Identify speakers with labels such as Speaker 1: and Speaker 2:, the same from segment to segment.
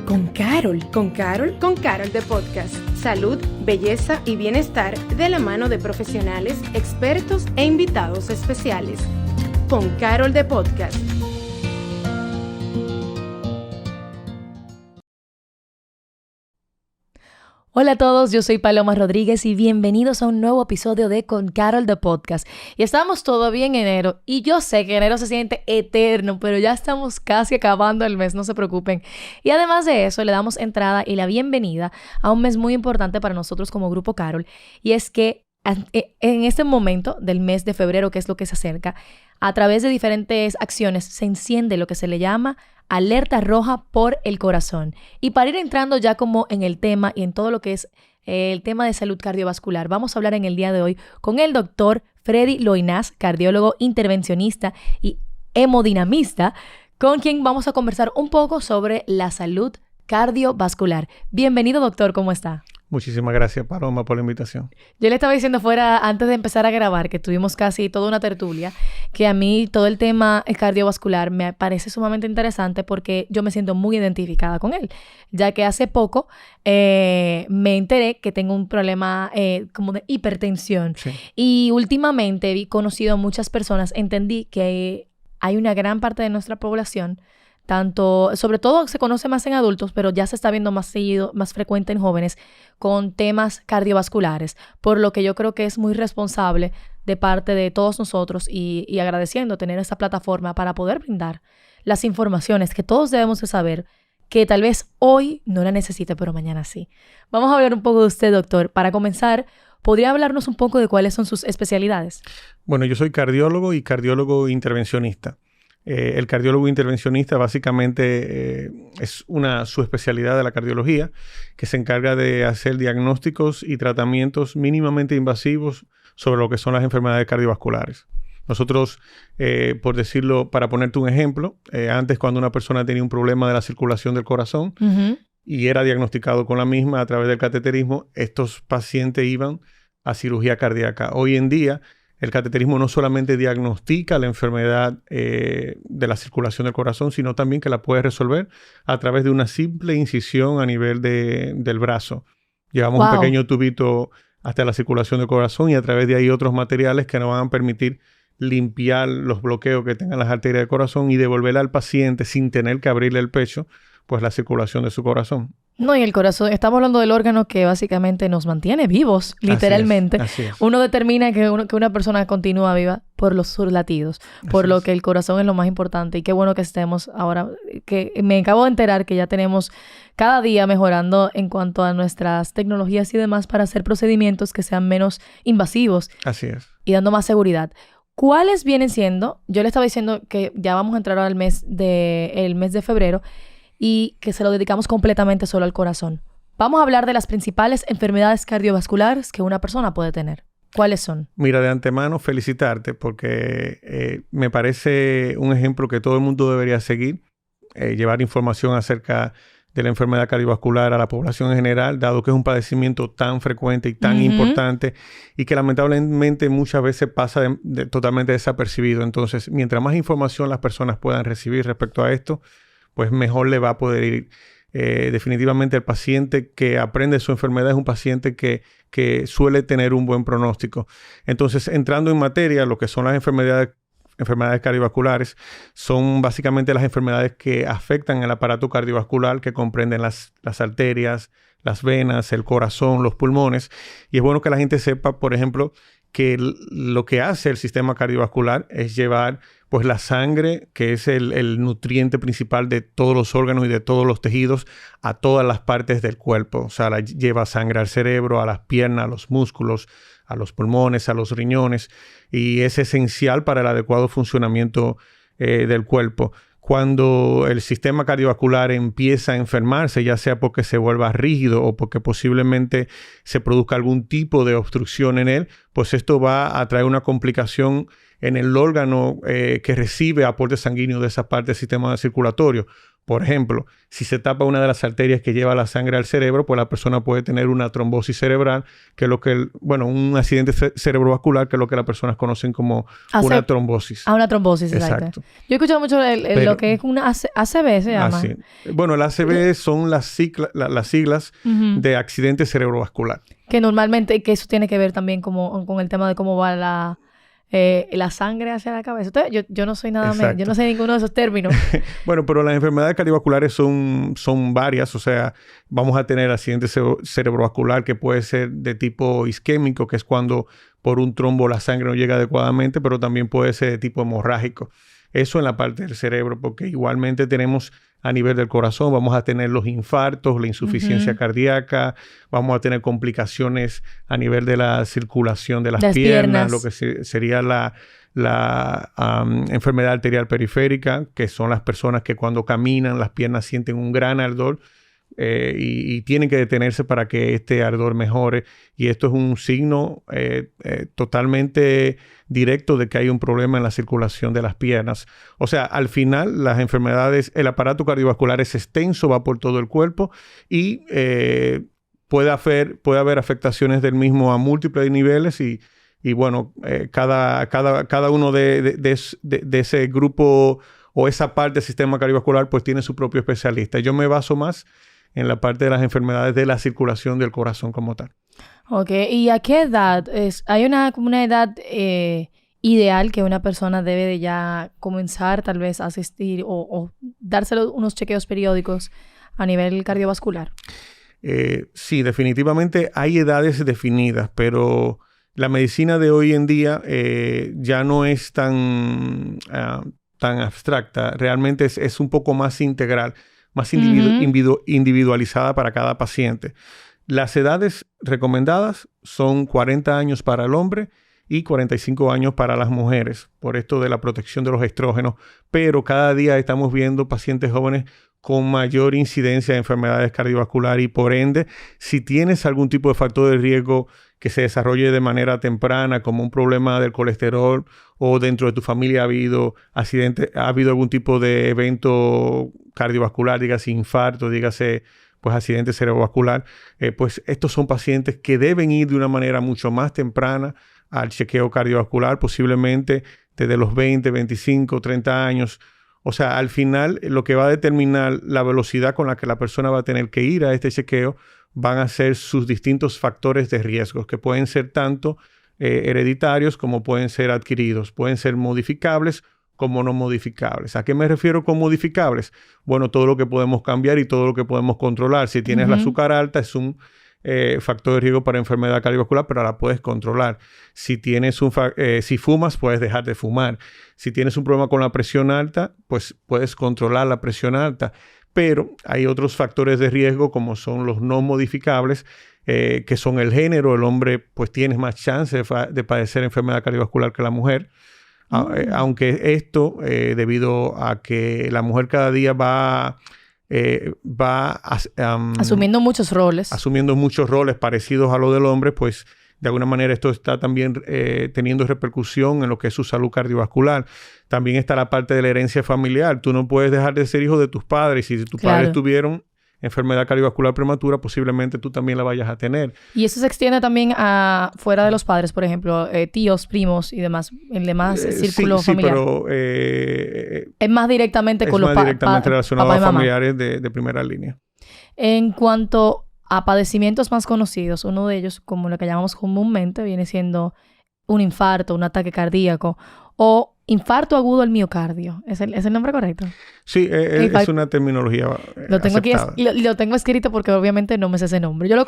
Speaker 1: con Carol. ¿Con Carol? Con Carol de Podcast. Salud, belleza y bienestar de la mano de profesionales, expertos e invitados especiales. Con Carol de Podcast.
Speaker 2: Hola a todos, yo soy Paloma Rodríguez y bienvenidos a un nuevo episodio de Con Carol de Podcast. Y estamos todavía en enero y yo sé que enero se siente eterno, pero ya estamos casi acabando el mes, no se preocupen. Y además de eso, le damos entrada y la bienvenida a un mes muy importante para nosotros como Grupo Carol. Y es que en este momento del mes de febrero, que es lo que se acerca, a través de diferentes acciones se enciende lo que se le llama alerta roja por el corazón. Y para ir entrando ya como en el tema y en todo lo que es el tema de salud cardiovascular, vamos a hablar en el día de hoy con el doctor Freddy Loinaz, cardiólogo intervencionista y hemodinamista, con quien vamos a conversar un poco sobre la salud cardiovascular. Bienvenido, doctor, ¿cómo está?
Speaker 3: Muchísimas gracias, Paloma, por la invitación.
Speaker 2: Yo le estaba diciendo fuera, antes de empezar a grabar, que tuvimos casi toda una tertulia, que a mí todo el tema cardiovascular me parece sumamente interesante porque yo me siento muy identificada con él, ya que hace poco me enteré que tengo un problema como de hipertensión. Sí. Y últimamente vi conocido a muchas personas, entendí que hay una gran parte de nuestra población, tanto, sobre todo se conoce más en adultos, pero ya se está viendo más seguido, más frecuente en jóvenes, con temas cardiovasculares, por lo que yo creo que es muy responsable de parte de todos nosotros y agradeciendo tener esta plataforma para poder brindar las informaciones que todos debemos de saber, que tal vez hoy no la necesite, pero mañana sí. Vamos a hablar un poco de usted, doctor. Para comenzar, ¿podría hablarnos un poco de cuáles son sus especialidades?
Speaker 3: Bueno, yo soy cardiólogo y cardiólogo intervencionista. El cardiólogo intervencionista básicamente es una subespecialidad de la cardiología que se encarga de hacer diagnósticos y tratamientos mínimamente invasivos sobre lo que son las enfermedades cardiovasculares. Nosotros, por decirlo, para ponerte un ejemplo, antes cuando una persona tenía un problema de la circulación del corazón y era diagnosticado con la misma a través del cateterismo, estos pacientes iban a cirugía cardíaca. Hoy en día, el cateterismo no solamente diagnostica la enfermedad de la circulación del corazón, sino también que la puede resolver a través de una simple incisión a nivel del brazo. Llevamos un pequeño tubito hasta la circulación del corazón y a través de ahí otros materiales que nos van a permitir limpiar los bloqueos que tengan las arterias del corazón y devolverle al paciente sin tener que abrirle el pecho, pues la circulación de su corazón.
Speaker 2: No, y el corazón, estamos hablando del órgano que básicamente nos mantiene vivos, literalmente.
Speaker 3: Así es.
Speaker 2: Uno determina que una persona continúa viva por los latidos, por lo que el corazón es lo más importante. Y qué bueno que estemos ahora, que me acabo de enterar que ya tenemos cada día mejorando en cuanto a nuestras tecnologías y demás para hacer procedimientos que sean menos invasivos.
Speaker 3: Así es.
Speaker 2: Y dando más seguridad. ¿Cuáles vienen siendo? Yo le estaba diciendo que ya vamos a entrar al mes de febrero, y que se lo dedicamos completamente solo al corazón. Vamos a hablar de las principales enfermedades cardiovasculares que una persona puede tener. ¿Cuáles son?
Speaker 3: Mira, de antemano felicitarte porque me parece un ejemplo que todo el mundo debería seguir, llevar información acerca de la enfermedad cardiovascular a la población en general, dado que es un padecimiento tan frecuente y tan importante y que lamentablemente muchas veces pasa totalmente desapercibido. Entonces, mientras más información las personas puedan recibir respecto a esto, pues mejor le va a poder ir. Definitivamente el paciente que aprende su enfermedad es un paciente que suele tener un buen pronóstico. Entonces, entrando en materia, lo que son las enfermedades cardiovasculares son básicamente las enfermedades que afectan el aparato cardiovascular, que comprenden las arterias, las venas, el corazón, los pulmones. Y es bueno que la gente sepa, por ejemplo, que lo que hace el sistema cardiovascular es llevar pues la sangre, que es el nutriente principal de todos los órganos y de todos los tejidos, a todas las partes del cuerpo. O sea, lleva sangre al cerebro, a las piernas, a los músculos, a los pulmones, a los riñones, y es esencial para el adecuado funcionamiento del cuerpo. Cuando el sistema cardiovascular empieza a enfermarse, ya sea porque se vuelva rígido o porque posiblemente se produzca algún tipo de obstrucción en él, pues esto va a traer una complicación en el órgano que recibe aporte sanguíneo de esa parte del sistema circulatorio. Por ejemplo, si se tapa una de las arterias que lleva la sangre al cerebro, pues la persona puede tener una trombosis cerebral, que es lo que, un accidente cerebrovascular, que es lo que las personas conocen como una trombosis.
Speaker 2: Una trombosis, exacto. Yo he escuchado mucho lo que es una ACV, se llama.
Speaker 3: Sí. Bueno, el ACV son las siglas de accidente cerebrovascular.
Speaker 2: Que normalmente, que eso tiene que ver también con el tema de cómo va la sangre hacia la cabeza. Entonces, yo no soy nada yo no sé ninguno de esos términos.
Speaker 3: Bueno, pero las enfermedades cardiovasculares son varias. O sea, vamos a tener accidente cerebrovascular que puede ser de tipo isquémico, que es cuando por un trombo la sangre no llega adecuadamente, pero también puede ser de tipo hemorrágico. Eso en la parte del cerebro, porque igualmente tenemos a nivel del corazón, vamos a tener los infartos, la insuficiencia cardíaca, vamos a tener complicaciones a nivel de la circulación de las piernas, lo que sería la enfermedad arterial periférica, que son las personas que cuando caminan las piernas sienten un gran ardor y tienen que detenerse para que este ardor mejore. Y esto es un signo totalmente directo de que hay un problema en la circulación de las piernas. O sea, al final las enfermedades, el aparato cardiovascular es extenso, va por todo el cuerpo y puede haber afectaciones del mismo a múltiples niveles y cada uno de ese grupo o esa parte del sistema cardiovascular pues tiene su propio especialista. Yo me baso más en la parte de las enfermedades de la circulación del corazón como tal.
Speaker 2: Ok, ¿y a qué edad? ¿Hay una edad ideal que una persona debe de ya comenzar tal vez a asistir o dárselo unos chequeos periódicos a nivel cardiovascular?
Speaker 3: Sí, definitivamente hay edades definidas, pero la medicina de hoy en día ya no es tan abstracta. Realmente es un poco más integral, más individualizada para cada paciente. Las edades recomendadas son 40 años para el hombre y 45 años para las mujeres, por esto de la protección de los estrógenos, pero cada día estamos viendo pacientes jóvenes con mayor incidencia de enfermedades cardiovasculares y por ende, si tienes algún tipo de factor de riesgo que se desarrolle de manera temprana, como un problema del colesterol o dentro de tu familia ha habido accidente, ha habido algún tipo de evento cardiovascular, dígase infarto, dígase pues accidente cerebrovascular, pues estos son pacientes que deben ir de una manera mucho más temprana al chequeo cardiovascular, posiblemente desde los 20, 25, 30 años. O sea, al final lo que va a determinar la velocidad con la que la persona va a tener que ir a este chequeo van a ser sus distintos factores de riesgo, que pueden ser tanto hereditarios como pueden ser adquiridos, pueden ser modificables como no modificables. ¿A qué me refiero con modificables? Bueno, todo lo que podemos cambiar y todo lo que podemos controlar. Si tienes el azúcar alta, es un factor de riesgo para enfermedad cardiovascular, pero la puedes controlar. Si fumas, puedes dejar de fumar. Si tienes un problema con la presión alta, pues puedes controlar la presión alta. Pero hay otros factores de riesgo como son los no modificables, que son el género. El hombre pues tiene más chance de padecer enfermedad cardiovascular que la mujer. Aunque esto, debido a que la mujer cada día va
Speaker 2: asumiendo muchos roles.
Speaker 3: Asumiendo muchos roles parecidos a los del hombre, pues de alguna manera esto está también teniendo repercusión en lo que es su salud cardiovascular. También está la parte de la herencia familiar. Tú no puedes dejar de ser hijo de tus padres. Y si tus padres tuvieron enfermedad cardiovascular prematura, posiblemente tú también la vayas a tener. Y
Speaker 2: eso se extiende también a fuera de los padres, por ejemplo, tíos, primos y demás, el demás círculo familiar. Sí, pero es más directamente con los
Speaker 3: padres. Es más directamente relacionado a familiares de primera línea.
Speaker 2: En cuanto a padecimientos más conocidos, uno de ellos, como lo que llamamos comúnmente, viene siendo un infarto, un ataque cardíaco o infarto agudo al miocardio. ¿Es el nombre correcto?
Speaker 3: Sí, es una terminología
Speaker 2: lo tengo aceptada. Aquí lo tengo escrito porque obviamente no me sé ese nombre. Yo lo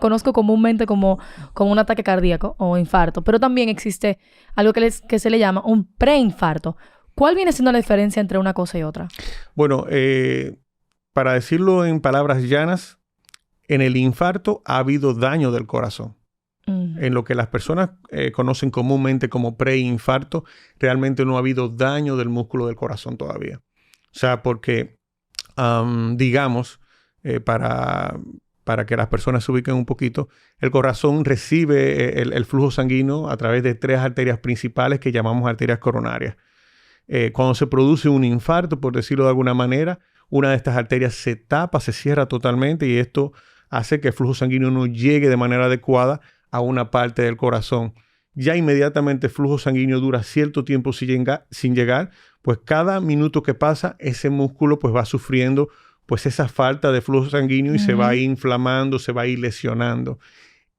Speaker 2: conozco comúnmente como un ataque cardíaco o infarto, pero también existe algo que se le llama un preinfarto. ¿Cuál viene siendo la diferencia entre una cosa y otra?
Speaker 3: Bueno, para decirlo en palabras llanas, en el infarto ha habido daño del corazón. En lo que las personas conocen comúnmente como preinfarto, realmente no ha habido daño del músculo del corazón todavía. O sea, porque, digamos, para que las personas se ubiquen un poquito, el corazón recibe el flujo sanguíneo a través de 3 arterias principales que llamamos arterias coronarias. Cuando se produce un infarto, por decirlo de alguna manera, una de estas arterias se tapa, se cierra totalmente y esto hace que el flujo sanguíneo no llegue de manera adecuada a una parte del corazón. Ya inmediatamente el flujo sanguíneo dura cierto tiempo sin llegar, pues cada minuto que pasa ese músculo pues va sufriendo pues esa falta de flujo sanguíneo y se va a ir inflamando, se va a ir lesionando.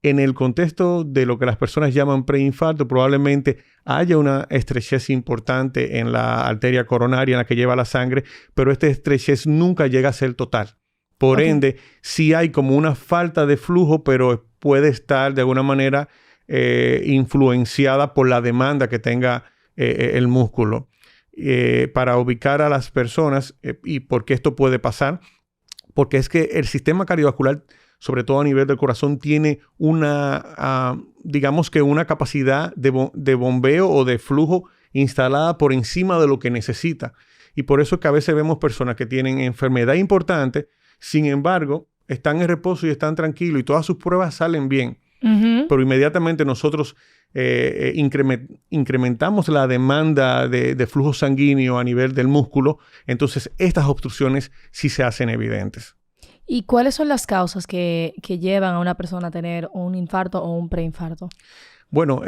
Speaker 3: En el contexto de lo que las personas llaman preinfarto, probablemente haya una estrechez importante en la arteria coronaria en la que lleva la sangre, pero esta estrechez nunca llega a ser total. Por ende, sí hay como una falta de flujo, pero puede estar de alguna manera influenciada por la demanda que tenga el músculo. Para ubicar a las personas y por qué esto puede pasar, porque es que el sistema cardiovascular, sobre todo a nivel del corazón, tiene digamos que una capacidad de bombeo o de flujo instalada por encima de lo que necesita. Y por eso es que a veces vemos personas que tienen enfermedad importante, sin embargo, están en reposo y están tranquilos y todas sus pruebas salen bien. Pero inmediatamente nosotros incrementamos la demanda de flujo sanguíneo a nivel del músculo, entonces estas obstrucciones sí se hacen evidentes.
Speaker 2: ¿Y cuáles son las causas que llevan a una persona a tener un infarto o un preinfarto?
Speaker 3: Bueno,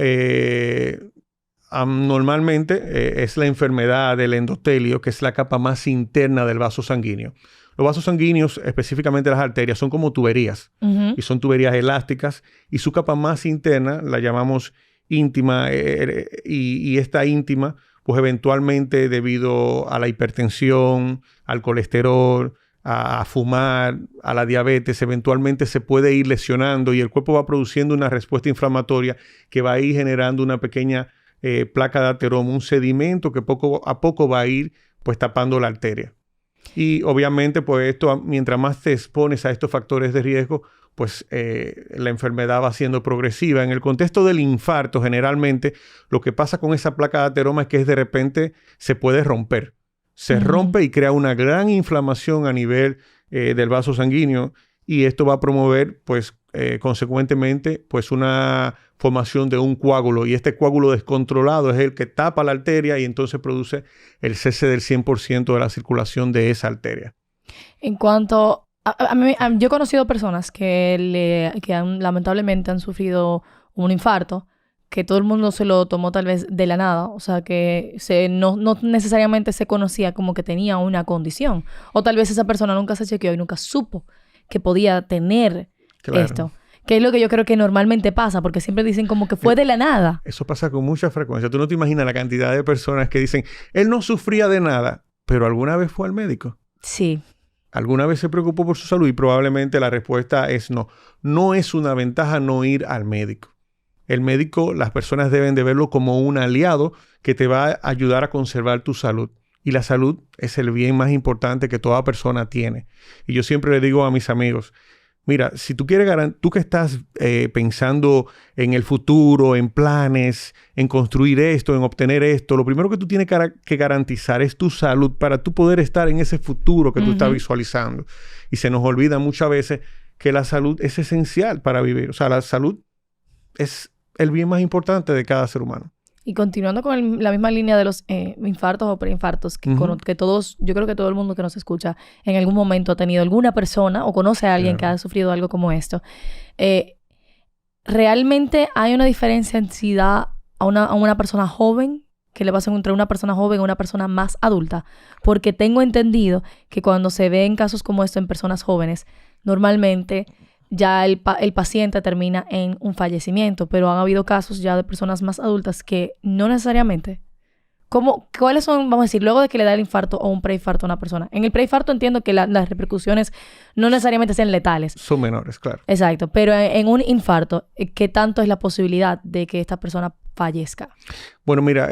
Speaker 3: normalmente es la enfermedad del endotelio, que es la capa más interna del vaso sanguíneo. Los vasos sanguíneos, específicamente las arterias, son como tuberías y son tuberías elásticas y su capa más interna la llamamos íntima y esta íntima, pues eventualmente debido a la hipertensión, al colesterol, a fumar, a la diabetes, eventualmente se puede ir lesionando y el cuerpo va produciendo una respuesta inflamatoria que va a ir generando una pequeña placa de ateroma, un sedimento que poco a poco va a ir pues tapando la arteria. Y obviamente, pues esto, mientras más te expones a estos factores de riesgo, pues la enfermedad va siendo progresiva. En el contexto del infarto, generalmente, lo que pasa con esa placa de ateroma es que de repente se puede romper. Se rompe y crea una gran inflamación a nivel del vaso sanguíneo y esto va a promover, pues, consecuentemente, pues una formación de un coágulo y este coágulo descontrolado es el que tapa la arteria y entonces produce el cese del 100% de la circulación de esa arteria.
Speaker 2: En cuanto yo he conocido personas que lamentablemente han sufrido un infarto, que todo el mundo se lo tomó tal vez de la nada, o sea que no necesariamente se conocía como que tenía una condición, o tal vez esa persona nunca se chequeó y nunca supo que podía tener esto. Que es lo que yo creo que normalmente pasa, porque siempre dicen como que fue de la nada.
Speaker 3: Eso pasa con mucha frecuencia. Tú no te imaginas la cantidad de personas que dicen, él no sufría de nada, pero ¿alguna vez fue al médico?
Speaker 2: Sí.
Speaker 3: ¿Alguna vez se preocupó por su salud? Y probablemente la respuesta es no. No es una ventaja no ir al médico. El médico, las personas deben de verlo como un aliado que te va a ayudar a conservar tu salud. Y la salud es el bien más importante que toda persona tiene. Y yo siempre le digo a mis amigos, mira, si tú quieres, tú que estás pensando en el futuro, en planes, en construir esto, en obtener esto, lo primero que tú tienes que garantizar es tu salud para tú poder estar en ese futuro que tú estás visualizando. Y se nos olvida muchas veces que la salud es esencial para vivir. O sea, la salud es el bien más importante de cada ser humano.
Speaker 2: Y continuando con la misma línea de los infartos o preinfartos, que todos, yo creo que todo el mundo que nos escucha en algún momento ha tenido alguna persona o conoce a alguien que ha sufrido algo como esto. ¿Realmente hay una diferencia en si da a una persona joven, que le pasa entre una persona joven y una persona más adulta? Porque tengo entendido que cuando se ven casos como esto en personas jóvenes, normalmente ya el paciente termina en un fallecimiento, pero han habido casos ya de personas más adultas que no necesariamente. ¿Cuáles son, vamos a decir, luego de que le da el infarto o un preinfarto a una persona? En el preinfarto entiendo que las repercusiones no necesariamente sean letales.
Speaker 3: Son menores, claro.
Speaker 2: Exacto, pero en un infarto, ¿qué tanto es la posibilidad de que esta persona fallezca?
Speaker 3: Bueno, mira,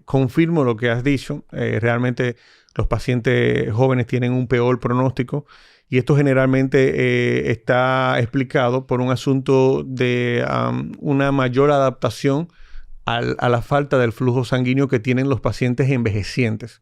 Speaker 3: confirmo lo que has dicho. Realmente los pacientes jóvenes tienen un peor pronóstico y esto generalmente está explicado por un asunto de una mayor adaptación a la falta del flujo sanguíneo que tienen los pacientes envejecientes.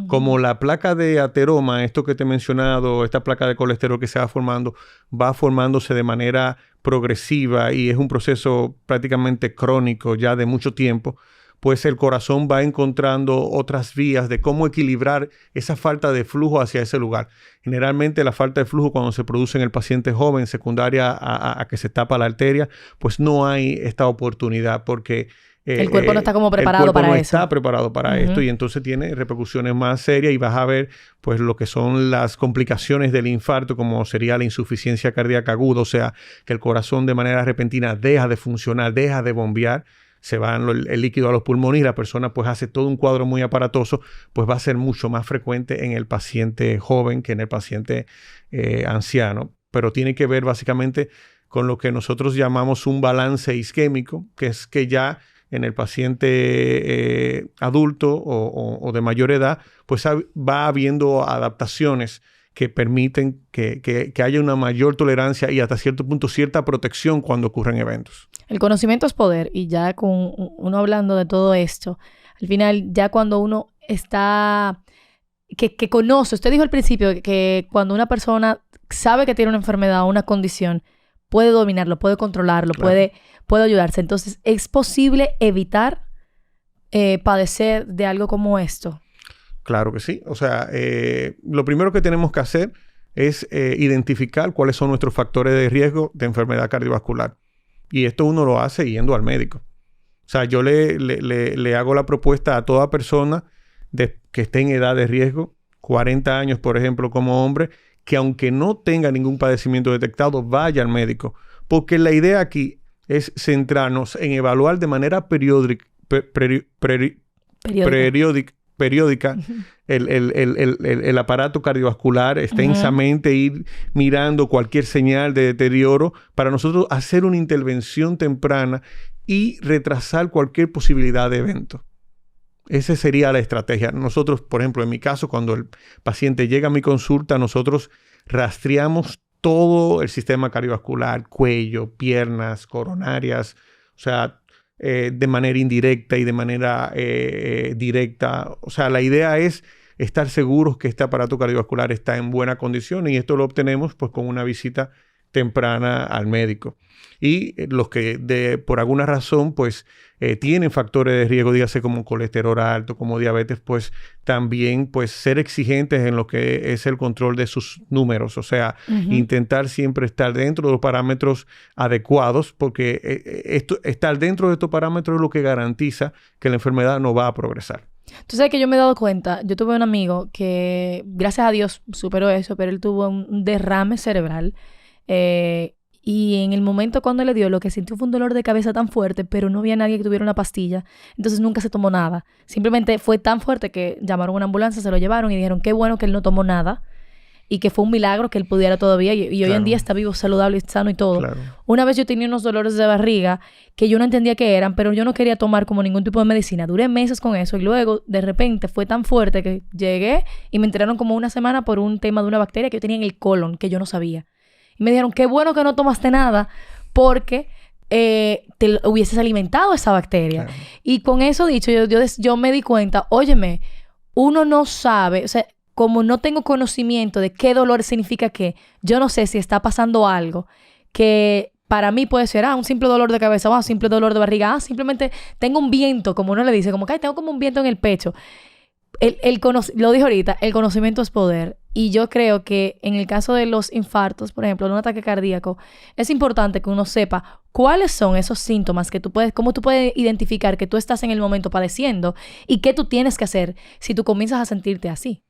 Speaker 3: Como la placa de ateroma, esto que te he mencionado, esta placa de colesterol que se va formándose de manera progresiva y es un proceso prácticamente crónico ya de mucho tiempo, pues el corazón va encontrando otras vías de cómo equilibrar esa falta de flujo hacia ese lugar. Generalmente la falta de flujo cuando se produce en el paciente joven, secundaria a que se tapa la arteria, pues no hay esta oportunidad porque
Speaker 2: el cuerpo no está como preparado para eso.
Speaker 3: El cuerpo no está preparado para esto y entonces tiene repercusiones más serias y vas a ver pues lo que son las complicaciones del infarto, como sería la insuficiencia cardíaca aguda, o sea, que el corazón de manera repentina deja de funcionar, deja de bombear, se va el líquido a los pulmones y la persona pues hace todo un cuadro muy aparatoso, pues va a ser mucho más frecuente en el paciente joven que en el paciente anciano. Pero tiene que ver básicamente con lo que nosotros llamamos un balance isquémico, que es que ya en el paciente adulto o de mayor edad, pues va habiendo adaptaciones que permiten que haya una mayor tolerancia y hasta cierto punto cierta protección cuando ocurren eventos.
Speaker 2: El conocimiento es poder y ya con uno hablando de todo esto, al final ya cuando uno está, que conoce, usted dijo al principio que cuando una persona sabe que tiene una enfermedad o una condición, puede dominarlo, puede controlarlo, claro, puede ayudarse. Entonces, ¿es posible evitar padecer de algo como esto?
Speaker 3: Claro que sí. O sea, lo primero que tenemos que hacer es identificar cuáles son nuestros factores de riesgo de enfermedad cardiovascular. Y esto uno lo hace yendo al médico. O sea, yo le hago la propuesta a toda persona que esté en edad de riesgo, 40 años, por ejemplo, como hombre, que aunque no tenga ningún padecimiento detectado, vaya al médico. Porque la idea aquí es centrarnos en evaluar de manera periódica el aparato cardiovascular, extensamente ir mirando cualquier señal de deterioro para nosotros hacer una intervención temprana y retrasar cualquier posibilidad de evento. Esa sería la estrategia. Nosotros, por ejemplo, en mi caso, cuando el paciente llega a mi consulta, nosotros rastreamos todo el sistema cardiovascular, cuello, piernas, coronarias, o sea, de manera indirecta y de manera directa. O sea, la idea es estar seguros que este aparato cardiovascular está en buena condición y esto lo obtenemos pues con una visita temprana al médico. Y los que por alguna razón pues tienen factores de riesgo, dígase como colesterol alto, como diabetes, pues también pues ser exigentes en lo que es el control de sus números, o sea, intentar siempre estar dentro de los parámetros adecuados, porque estar dentro de estos parámetros es lo que garantiza que la enfermedad no va a progresar.
Speaker 2: Tú sabes que yo me he dado cuenta, yo tuve un amigo que gracias a Dios superó eso, pero él tuvo un derrame cerebral y en el momento cuando le dio, lo que sintió fue un dolor de cabeza tan fuerte, pero no había nadie que tuviera una pastilla, entonces nunca se tomó nada. Simplemente fue tan fuerte que llamaron a una ambulancia, se lo llevaron y dijeron qué bueno que él no tomó nada y que fue un milagro que él pudiera todavía y claro, hoy en día está vivo, saludable, sano y todo. Claro. Una vez yo tenía unos dolores de barriga que yo no entendía qué eran, pero yo no quería tomar como ningún tipo de medicina. Duré meses con eso y luego de repente fue tan fuerte que llegué y me enteraron como una semana por un tema de una bacteria que yo tenía en el colon que yo no sabía. Y me dijeron, qué bueno que no tomaste nada porque te hubieses alimentado esa bacteria. Claro. Y con eso dicho, yo me di cuenta, óyeme, uno no sabe, o sea, como no tengo conocimiento de qué dolor significa qué, yo no sé si está pasando algo que para mí puede ser, un simple dolor de cabeza, un simple dolor de barriga, simplemente tengo un viento, como uno le dice, como que tengo como un viento en el pecho. Lo dije ahorita, el conocimiento es poder. Y yo creo que en el caso de los infartos, por ejemplo, de un ataque cardíaco, es importante que uno sepa cuáles son esos síntomas que cómo tú puedes identificar que tú estás en el momento padeciendo y qué tú tienes que hacer si tú comienzas a sentirte así.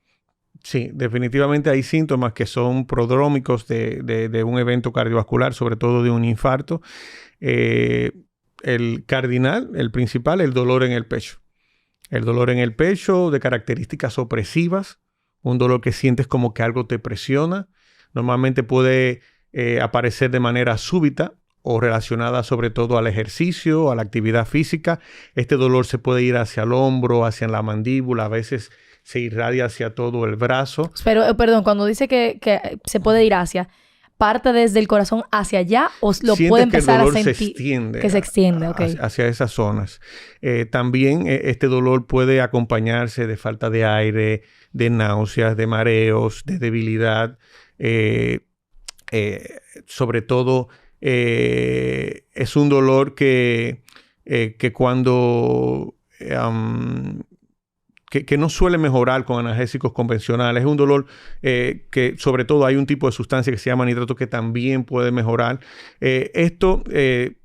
Speaker 3: Sí, definitivamente hay síntomas que son prodrómicos de un evento cardiovascular, sobre todo de un infarto. El cardinal, el principal, el dolor en el pecho. El dolor en el pecho de características opresivas, un dolor que sientes como que algo te presiona. Normalmente puede aparecer de manera súbita o relacionada sobre todo al ejercicio, a la actividad física. Este dolor se puede ir hacia el hombro, hacia la mandíbula, a veces se irradia hacia todo el brazo.
Speaker 2: Pero, perdón, cuando dice que se puede ir hacia, ¿parte desde el corazón hacia allá o lo puede empezar a sentir? Se extiende, ok.
Speaker 3: Hacia esas zonas. También este dolor puede acompañarse de falta de aire, de náuseas, de mareos, de debilidad. Sobre todo, es un dolor que cuando que no suele mejorar con analgésicos convencionales. Es un dolor que sobre todo hay un tipo de sustancia que se llama nitrato que también puede mejorar. Esto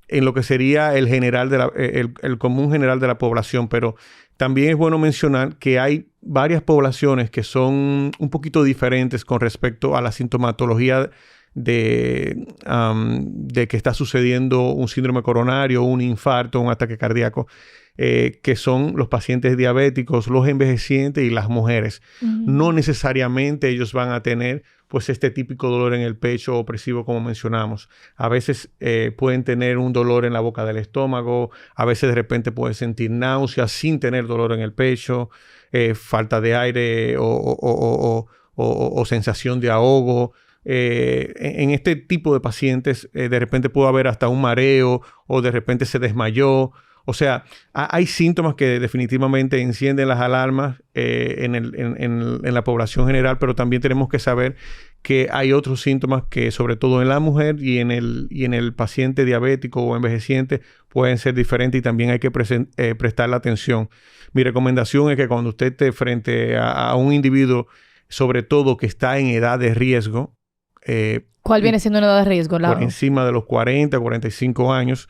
Speaker 3: en lo que sería el común general de la población, pero también es bueno mencionar que hay varias poblaciones que son un poquito diferentes con respecto a la sintomatología de que está sucediendo un síndrome coronario, un infarto, un ataque cardíaco, que son los pacientes diabéticos, los envejecientes y las mujeres. No necesariamente ellos van a tener pues este típico dolor en el pecho opresivo como mencionamos. A veces pueden tener un dolor en la boca del estómago, a veces de repente pueden sentir náuseas sin tener dolor en el pecho, falta de aire o sensación de ahogo. En este tipo de pacientes de repente puede haber hasta un mareo o de repente se desmayó. O sea, hay síntomas que definitivamente encienden las alarmas en la población general, pero también tenemos que saber que hay otros síntomas que, sobre todo en la mujer y en el paciente diabético o envejeciente, pueden ser diferentes y también hay que prestarle atención. Mi recomendación es que cuando usted esté frente a un individuo, sobre todo que está en edad de riesgo,
Speaker 2: ¿cuál viene siendo una edad de riesgo?
Speaker 3: Por encima de los 40, 45 años,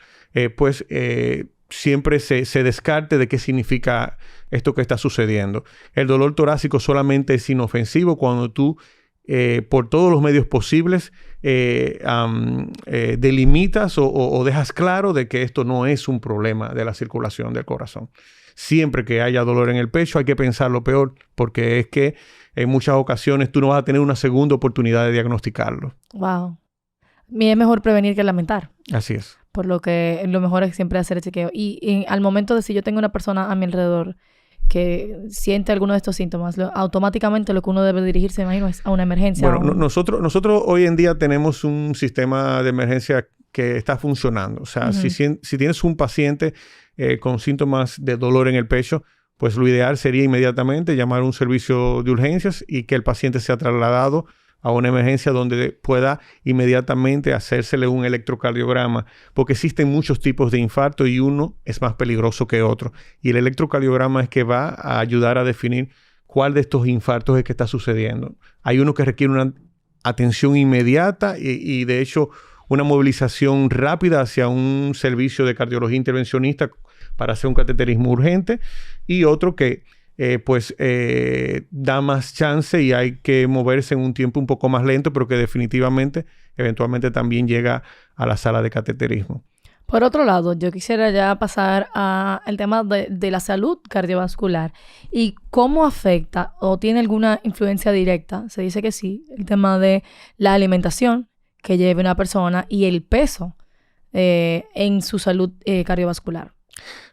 Speaker 3: siempre se descarte de qué significa esto que está sucediendo. El dolor torácico solamente es inofensivo cuando tú, por todos los medios posibles, delimitas o dejas claro de que esto no es un problema de la circulación del corazón. Siempre que haya dolor en el pecho hay que pensar lo peor, porque es que en muchas ocasiones tú no vas a tener una segunda oportunidad de diagnosticarlo.
Speaker 2: Wow. Es mejor prevenir que lamentar.
Speaker 3: Así es.
Speaker 2: Por lo que lo mejor es siempre hacer el chequeo. Y al momento de si yo tengo una persona a mi alrededor que siente alguno de estos síntomas, automáticamente lo que uno debe dirigirse, me imagino, es a una emergencia.
Speaker 3: Bueno, nosotros hoy en día tenemos un sistema de emergencia que está funcionando. O sea, si tienes un paciente con síntomas de dolor en el pecho, pues lo ideal sería inmediatamente llamar a un servicio de urgencias y que el paciente sea trasladado a una emergencia donde pueda inmediatamente hacérsele un electrocardiograma, porque existen muchos tipos de infarto y uno es más peligroso que otro. Y el electrocardiograma es que va a ayudar a definir cuál de estos infartos es que está sucediendo. Hay uno que requiere una atención inmediata y de hecho una movilización rápida hacia un servicio de cardiología intervencionista para hacer un cateterismo urgente, y otro que da más chance y hay que moverse en un tiempo un poco más lento, pero que definitivamente, eventualmente también llega a la sala de cateterismo.
Speaker 2: Por otro lado, yo quisiera ya pasar al tema de la salud cardiovascular y cómo afecta o tiene alguna influencia directa, se dice que sí, el tema de la alimentación que lleve una persona y el peso en su salud cardiovascular.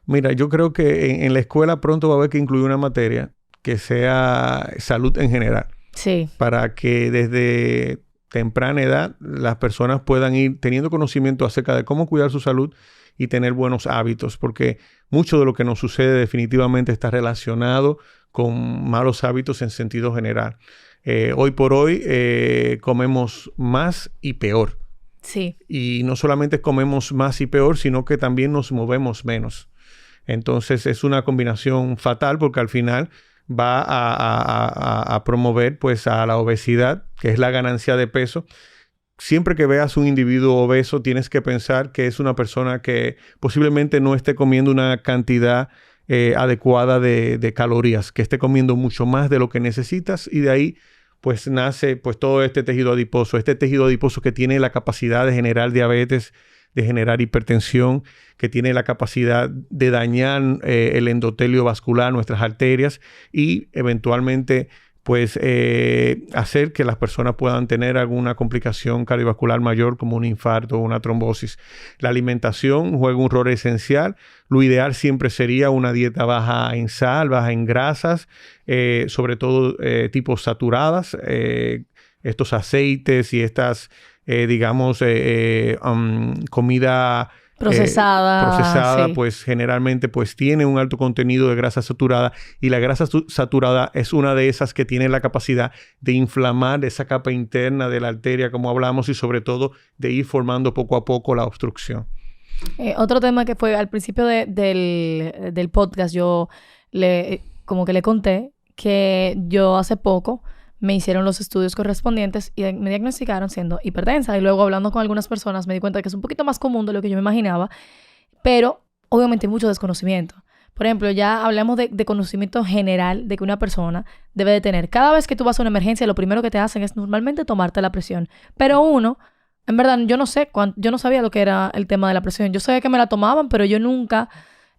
Speaker 3: Mira, yo creo que en la escuela pronto va a haber que incluir una materia que sea salud en general.
Speaker 2: Sí.
Speaker 3: Para que desde temprana edad las personas puedan ir teniendo conocimiento acerca de cómo cuidar su salud y tener buenos hábitos, porque mucho de lo que nos sucede definitivamente está relacionado con malos hábitos en sentido general. Hoy por hoy comemos más y peor.
Speaker 2: Sí.
Speaker 3: Y no solamente comemos más y peor, sino que también nos movemos menos. Entonces es una combinación fatal porque al final va a promover pues a la obesidad, que es la ganancia de peso. Siempre que veas un individuo obeso tienes que pensar que es una persona que posiblemente no esté comiendo una cantidad adecuada de calorías, que esté comiendo mucho más de lo que necesitas, y de ahí pues nace pues todo este tejido adiposo que tiene la capacidad de generar diabetes, de generar hipertensión, que tiene la capacidad de dañar el endotelio vascular, nuestras arterias, y eventualmente pues hacer que las personas puedan tener alguna complicación cardiovascular mayor como un infarto o una trombosis. La alimentación juega un rol esencial. Lo ideal siempre sería una dieta baja en sal, baja en grasas, sobre todo tipos saturadas, estos aceites y estas comida procesada, sí. Pues generalmente pues tiene un alto contenido de grasa saturada, y la grasa saturada es una de esas que tiene la capacidad de inflamar esa capa interna de la arteria, como hablamos, y sobre todo de ir formando poco a poco la obstrucción.
Speaker 2: Otro tema que fue al principio del podcast, yo como que le conté que yo hace poco me hicieron los estudios correspondientes y me diagnosticaron siendo hipertensa. Y luego hablando con algunas personas me di cuenta de que es un poquito más común de lo que yo me imaginaba, pero obviamente hay mucho desconocimiento. Por ejemplo, ya hablamos de conocimiento general de que una persona debe de tener. Cada vez que tú vas a una emergencia, lo primero que te hacen es normalmente tomarte la presión. Pero uno, en verdad, yo no sabía lo que era el tema de la presión. Yo sabía que me la tomaban, pero yo nunca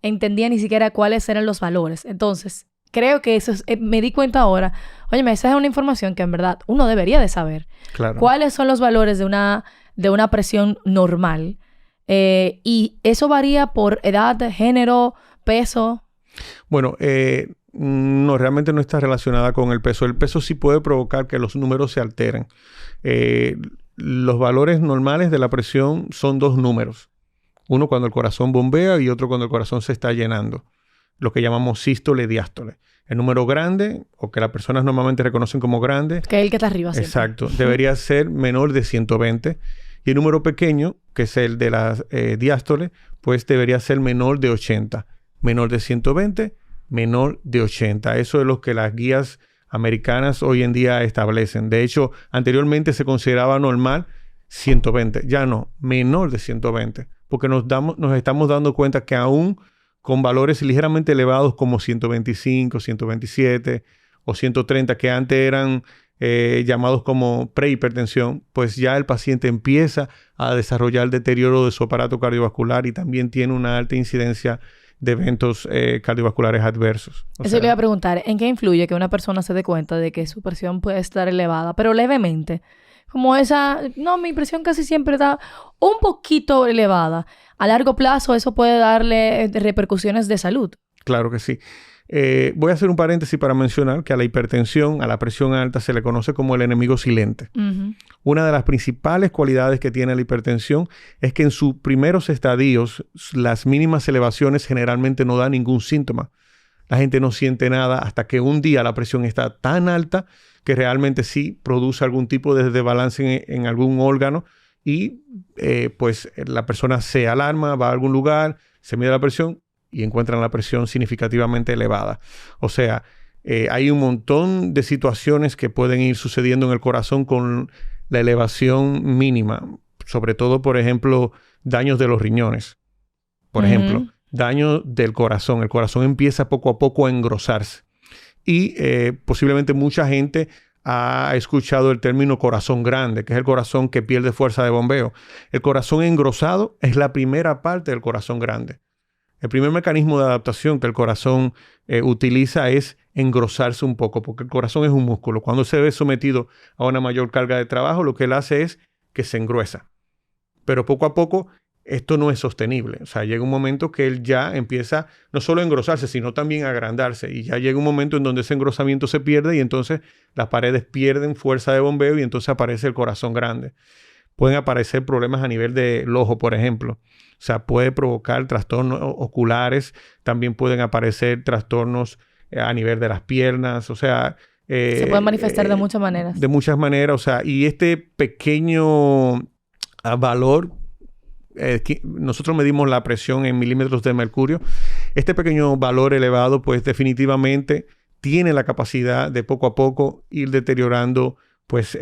Speaker 2: entendía ni siquiera cuáles eran los valores. Entonces, creo que eso me di cuenta ahora. Óyeme, esa es una información que en verdad uno debería de saber.
Speaker 3: Claro.
Speaker 2: ¿Cuáles son los valores de una presión normal? Y eso varía por edad, género, peso.
Speaker 3: Bueno, no, realmente no está relacionada con el peso. El peso sí puede provocar que los números se alteren. Los valores normales de la presión son 2 números. Uno cuando el corazón bombea y otro cuando el corazón se está llenando. Lo que llamamos sístole y diástole. El número grande, o que las personas normalmente reconocen como grande.
Speaker 2: Que es el que está arriba siempre.
Speaker 3: Exacto. Debería ser menor de 120. Y el número pequeño, que es el de la diástole, pues debería ser menor de 80. Menor de 120, menor de 80. Eso es lo que las guías americanas hoy en día establecen. De hecho, anteriormente se consideraba normal 120. Ya no, menor de 120. Porque nos estamos dando cuenta que aún con valores ligeramente elevados como 125, 127 o 130, que antes eran llamados como prehipertensión, pues ya el paciente empieza a desarrollar deterioro de su aparato cardiovascular y también tiene una alta incidencia de eventos cardiovasculares adversos.
Speaker 2: Eso le iba a preguntar, ¿en qué influye que una persona se dé cuenta de que su presión puede estar elevada, pero levemente? Como mi presión casi siempre está un poquito elevada. A largo plazo eso puede darle repercusiones de salud.
Speaker 3: Claro que sí. Voy a hacer un paréntesis para mencionar que a la hipertensión, a la presión alta, se le conoce como el enemigo silente. Uh-huh. Una de las principales cualidades que tiene la hipertensión es que en sus primeros estadios, las mínimas elevaciones generalmente no dan ningún síntoma. La gente no siente nada hasta que un día la presión está tan alta que realmente sí produce algún tipo de desbalance en algún órgano y pues la persona se alarma, va a algún lugar, se mide la presión y encuentran la presión significativamente elevada. O sea, hay un montón de situaciones que pueden ir sucediendo en el corazón con la elevación mínima. Sobre todo, por ejemplo, daños de los riñones. Por ejemplo, daño del corazón. El corazón empieza poco a poco a engrosarse. Y posiblemente mucha gente ha escuchado el término corazón grande, que es el corazón que pierde fuerza de bombeo. El corazón engrosado es la primera parte del corazón grande. El primer mecanismo de adaptación que el corazón utiliza es engrosarse un poco, porque el corazón es un músculo. Cuando se ve sometido a una mayor carga de trabajo, lo que él hace es que se engruesa. Pero poco a poco esto no es sostenible. O sea, llega un momento que él ya empieza no solo a engrosarse, sino también a agrandarse. Y ya llega un momento en donde ese engrosamiento se pierde y entonces las paredes pierden fuerza de bombeo y entonces aparece el corazón grande. Pueden aparecer problemas a nivel del ojo, por ejemplo. O sea, puede provocar trastornos oculares. También pueden aparecer trastornos a nivel de las piernas. O sea...
Speaker 2: se pueden manifestar de muchas maneras.
Speaker 3: De muchas maneras. O sea, y este pequeño valor... nosotros medimos la presión en milímetros de mercurio. Este pequeño valor elevado, pues definitivamente tiene la capacidad de poco a poco ir deteriorando pues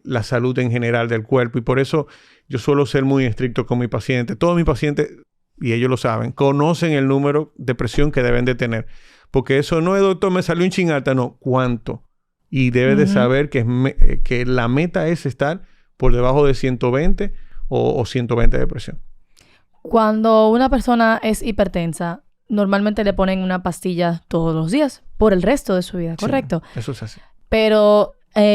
Speaker 3: la salud en general del cuerpo. Y por eso yo suelo ser muy estricto con mi paciente. Todos mis pacientes, y ellos lo saben, conocen el número de presión que deben de tener. Porque eso no es, doctor, me salió un chin alta. No, ¿cuánto? Y debe de saber que la meta es estar por debajo de 120 o 120 de presión.
Speaker 2: Cuando una persona es hipertensa, normalmente le ponen una pastilla todos los días por el resto de su vida, ¿correcto?
Speaker 3: Sí, eso es así.
Speaker 2: Pero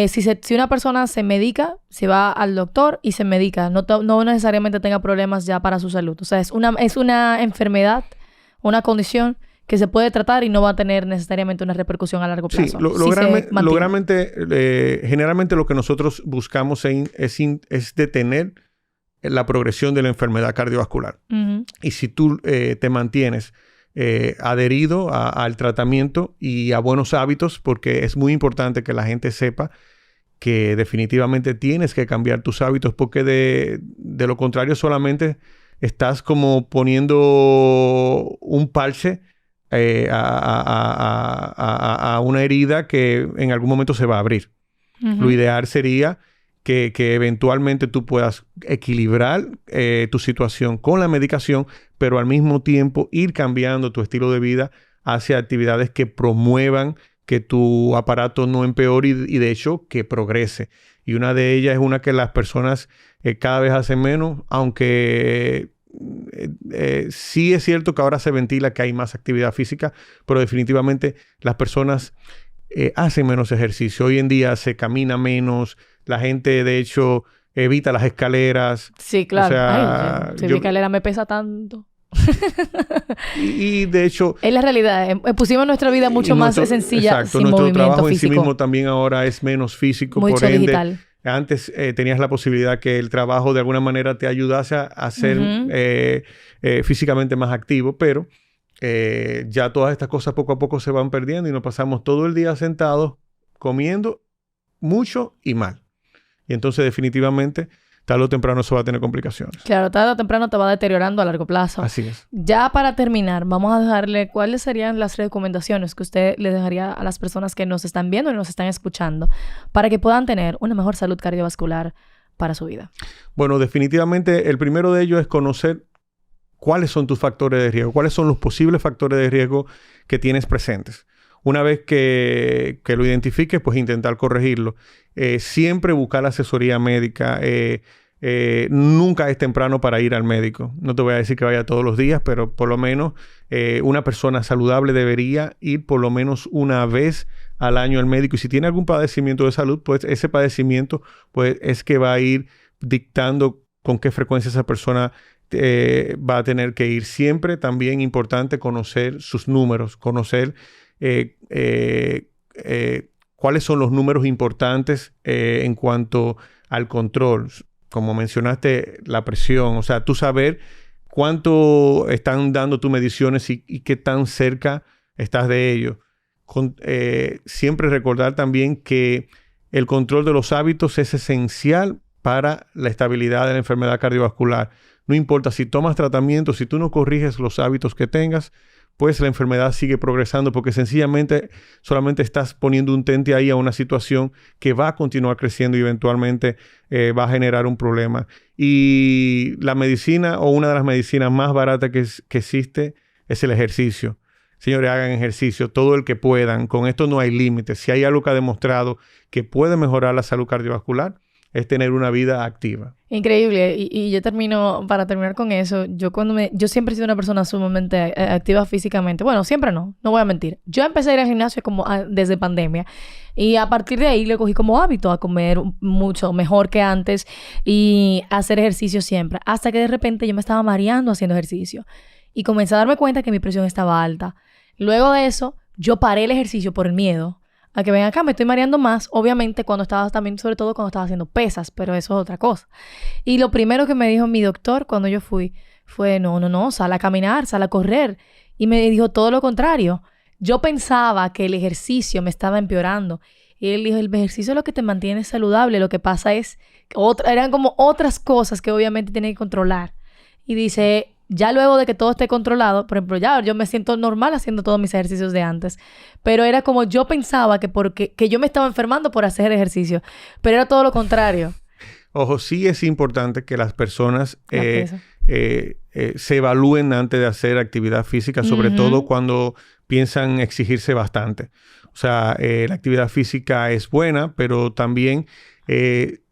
Speaker 2: si una persona se medica, se va al doctor y se medica, no necesariamente tenga problemas ya para su salud. O sea, es una enfermedad, una condición que se puede tratar y no va a tener necesariamente una repercusión a largo plazo.
Speaker 3: Sí, generalmente lo que nosotros buscamos es detener la progresión de la enfermedad cardiovascular. Uh-huh. Y si tú te mantienes adherido al tratamiento y a buenos hábitos, porque es muy importante que la gente sepa que definitivamente tienes que cambiar tus hábitos, porque de lo contrario solamente estás como poniendo un parche a una herida que en algún momento se va a abrir. Lo ideal sería que eventualmente tú puedas equilibrar tu situación con la medicación, pero al mismo tiempo ir cambiando tu estilo de vida hacia actividades que promuevan que tu aparato no empeore y de hecho que progrese. Y una de ellas es una que las personas cada vez hacen menos, aunque sí es cierto que ahora se ventila que hay más actividad física, pero definitivamente las personas hacen menos ejercicio. Hoy en día se camina menos, la gente de hecho evita las escaleras.
Speaker 2: Sí, claro.
Speaker 3: O sea,
Speaker 2: mi escalera me pesa tanto.
Speaker 3: y de hecho...
Speaker 2: Es la realidad. Pusimos nuestra vida mucho más sencilla.
Speaker 3: Exacto.
Speaker 2: Sin
Speaker 3: nuestro trabajo
Speaker 2: físico.
Speaker 3: En sí mismo también ahora es menos físico.
Speaker 2: Mucho
Speaker 3: por ende,
Speaker 2: digital.
Speaker 3: Antes tenías la posibilidad que el trabajo de alguna manera te ayudase a ser físicamente más activo, pero ya todas estas cosas poco a poco se van perdiendo y nos pasamos todo el día sentados comiendo mucho y mal. Y entonces definitivamente tarde o temprano eso va a tener complicaciones.
Speaker 2: Claro, tarde o temprano te va deteriorando a largo plazo.
Speaker 3: Así es.
Speaker 2: Ya para terminar, vamos a dejarle cuáles serían las recomendaciones que usted le dejaría a las personas que nos están viendo y nos están escuchando para que puedan tener una mejor salud cardiovascular para su vida.
Speaker 3: Bueno, definitivamente el primero de ellos es conocer cuáles son tus factores de riesgo, cuáles son los posibles factores de riesgo que tienes presentes. Una vez que lo identifiques, pues intentar corregirlo. Siempre buscar asesoría médica. Nunca es temprano para ir al médico. No te voy a decir que vaya todos los días, pero por lo menos una persona saludable debería ir por lo menos una vez al año al médico. Y si tiene algún padecimiento de salud, pues ese padecimiento pues, es que va a ir dictando con qué frecuencia esa persona va a tener que ir. Siempre también importante conocer sus números, conocer cuáles son los números importantes en cuanto al control. Como mencionaste, la presión. O sea, tú saber cuánto están dando tus mediciones y qué tan cerca estás de ello. Siempre recordar también que el control de los hábitos es esencial para la estabilidad de la enfermedad cardiovascular. No importa si tomas tratamiento, si tú no corriges los hábitos que tengas, pues la enfermedad sigue progresando porque sencillamente solamente estás poniendo un tente ahí a una situación que va a continuar creciendo y eventualmente va a generar un problema. Y la medicina o una de las medicinas más baratas que existe es el ejercicio. Señores, hagan ejercicio todo el que puedan. Con esto no hay límites. Si hay algo que ha demostrado que puede mejorar la salud cardiovascular, es tener una vida activa.
Speaker 2: Increíble. Y yo para terminar con eso, yo siempre he sido una persona sumamente activa físicamente. Bueno, siempre no voy a mentir. Yo empecé a ir al gimnasio desde pandemia y a partir de ahí le cogí como hábito a comer mucho mejor que antes y hacer ejercicio siempre. Hasta que de repente yo me estaba mareando haciendo ejercicio y comencé a darme cuenta que mi presión estaba alta. Luego de eso, yo paré el ejercicio por el miedo a que ven acá, me estoy mareando más, obviamente sobre todo cuando estaba haciendo pesas, pero eso es otra cosa. Y lo primero que me dijo mi doctor cuando yo fui fue, no, sal a caminar, sal a correr. Y me dijo todo lo contrario. Yo pensaba que el ejercicio me estaba empeorando. Y él dijo, el ejercicio es lo que te mantiene saludable, lo que pasa es, eran como otras cosas que obviamente tienes que controlar. Y dice, ya luego de que todo esté controlado, por ejemplo, ya yo me siento normal haciendo todos mis ejercicios de antes. Pero era como yo pensaba que yo me estaba enfermando por hacer ejercicio. Pero era todo lo contrario.
Speaker 3: Ojo, sí es importante que las personas se evalúen antes de hacer actividad física, sobre todo cuando piensan exigirse bastante. O sea, la actividad física es buena, pero también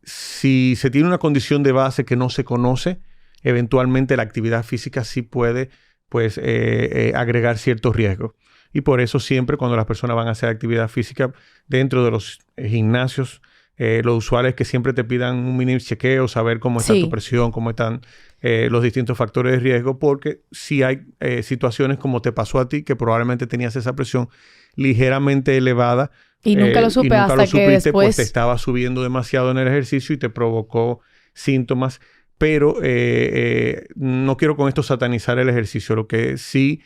Speaker 3: si se tiene una condición de base que no se conoce, eventualmente la actividad física sí puede pues, agregar ciertos riesgos. Y por eso siempre cuando las personas van a hacer actividad física dentro de los gimnasios, lo usual es que siempre te pidan un mini chequeo, saber cómo está tu presión, cómo están los distintos factores de riesgo, porque si hay situaciones como te pasó a ti, que probablemente tenías esa presión ligeramente elevada,
Speaker 2: y nunca lo supe hasta que después
Speaker 3: pues te estaba subiendo demasiado en el ejercicio y te provocó síntomas. Pero no quiero con esto satanizar el ejercicio. Lo que sí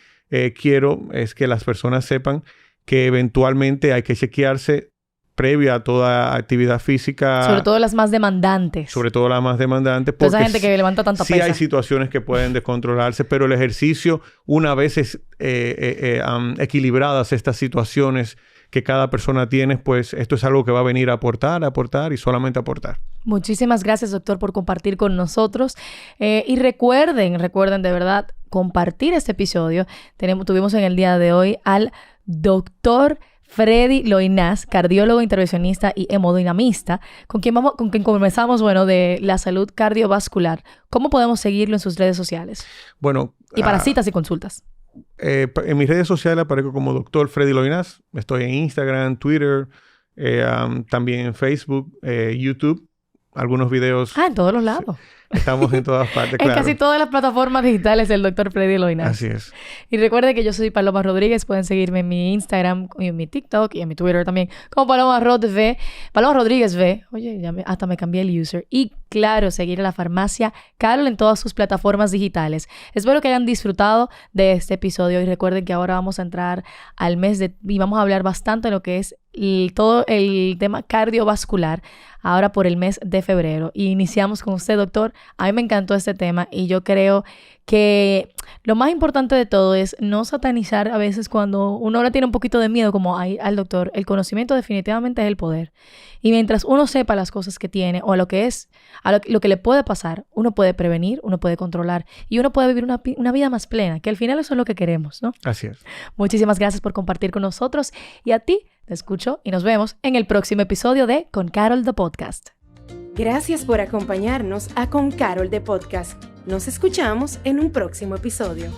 Speaker 3: quiero es que las personas sepan que eventualmente hay que chequearse previa a toda actividad física.
Speaker 2: Sobre todo las más demandantes.
Speaker 3: Sobre todo las más demandantes.
Speaker 2: Porque esa gente que levanta tanta pesa.
Speaker 3: Sí hay situaciones que pueden descontrolarse, pero el ejercicio, una vez equilibradas estas situaciones que cada persona tiene, pues esto es algo que va a venir a aportar y solamente aportar.
Speaker 2: Muchísimas gracias, doctor, por compartir con nosotros. Y recuerden de verdad compartir este episodio. Tuvimos en el día de hoy al doctor Freddy Loinaz, cardiólogo, intervencionista y hemodinamista, con quien conversamos, de la salud cardiovascular. ¿Cómo podemos seguirlo en sus redes sociales?
Speaker 3: Bueno.
Speaker 2: Y para citas y consultas.
Speaker 3: En mis redes sociales aparezco como doctor Freddy Loinaz. Estoy en Instagram, Twitter, también en Facebook, YouTube. Algunos videos.
Speaker 2: En todos los lados.
Speaker 3: Estamos en todas partes, claro.
Speaker 2: En casi todas las plataformas digitales del Dr. Freddy Loinaz.
Speaker 3: Así es.
Speaker 2: Y recuerden que yo soy Paloma Rodríguez. Pueden seguirme en mi Instagram, y en mi TikTok y en mi Twitter también, como Paloma Rodv. Paloma Rodríguez V. Oye, hasta me cambié el user. Y claro, seguir a la farmacia Carol en todas sus plataformas digitales. Espero que hayan disfrutado de este episodio. Y recuerden que ahora vamos a entrar al mes y vamos a hablar bastante de lo que es todo el tema cardiovascular ahora por el mes de febrero. Y iniciamos con usted, doctor. A mí me encantó este tema y yo creo que lo más importante de todo es no satanizar a veces cuando uno le tiene un poquito de miedo como al doctor. El conocimiento definitivamente es el poder. Y mientras uno sepa las cosas que tiene o lo que le puede pasar, uno puede prevenir, uno puede controlar y uno puede vivir una vida más plena, que al final eso es lo que queremos, ¿no?
Speaker 3: Así es.
Speaker 2: Muchísimas gracias por compartir con nosotros y a ti te escucho y nos vemos en el próximo episodio de Con Carol The Podcast.
Speaker 1: Gracias por acompañarnos a Con Carol The Podcast. Nos escuchamos en un próximo episodio.